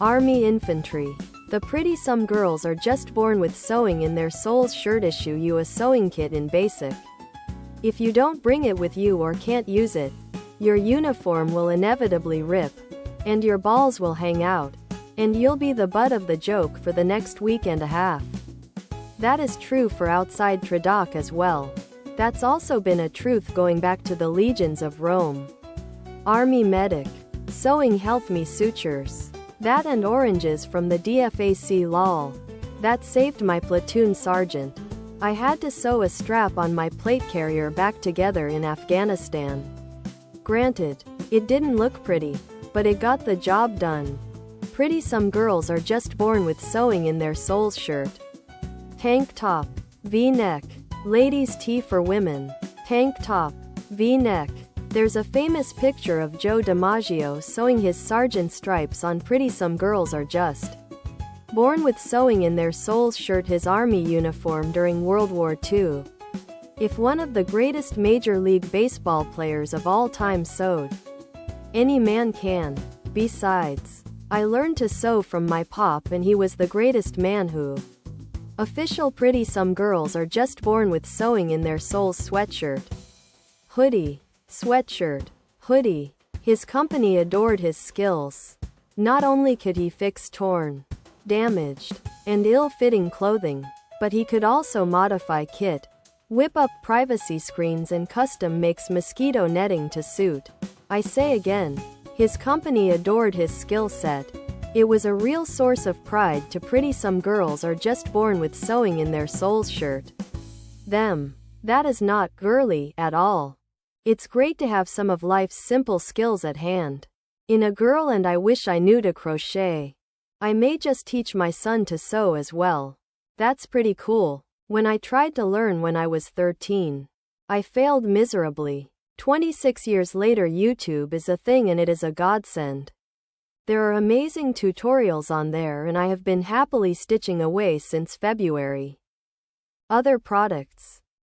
Army infantry. The pretty some girls are just born with sewing in their soul's shirt. Issue you a sewing kit in basic. If you don't bring it with you or can't use it, your uniform will inevitably rip, and your balls will hang out, and you'll be the butt of the joke for the next week and a half. That is true for outside Tradoc as well. That's also been a truth going back to the legions of Rome. Army medic. Sewing helped me sutures. That and oranges from the DFAC lol. That saved my platoon sergeant. I had to sew a strap on my plate carrier back together in Afghanistan. Granted, it didn't look pretty, but it got the job done. Pretty some girls are just born with sewing in their soul's shirt. Tank top, V-neck. Ladies' tee for women. Tank top, V-neck. There's a famous picture of Joe DiMaggio sewing his sergeant's stripes on. Pretty some girls are just born with sewing in their soul's shirt. His army uniform during World War II. If one of the greatest Major League Baseball players of all time sewed, any man can. Besides, I learned to sew from my pop and he was the greatest man who. Official. Pretty some girls are just born with sewing in their soul's sweatshirt. Hoodie. Sweatshirt. Hoodie. His company adored his skills. Not only could he fix torn, damaged, and ill-fitting clothing, but he could also modify kit, whip up privacy screens and custom makes mosquito netting to suit. I say again, his company adored his skill set. It was a real source of pride to. Pretty some girls are just born with sewing in their soul's shirt. Them. That is not girly at all. It's great to have some of life's simple skills at hand. In a girl, and I wish I knew to crochet. I may just teach my son to sew as well. That's pretty cool. When I tried to learn when I was 13, I failed miserably. 26 years later, YouTube is a thing and it is a godsend. There are amazing tutorials on there and I have been happily stitching away since February. Other products.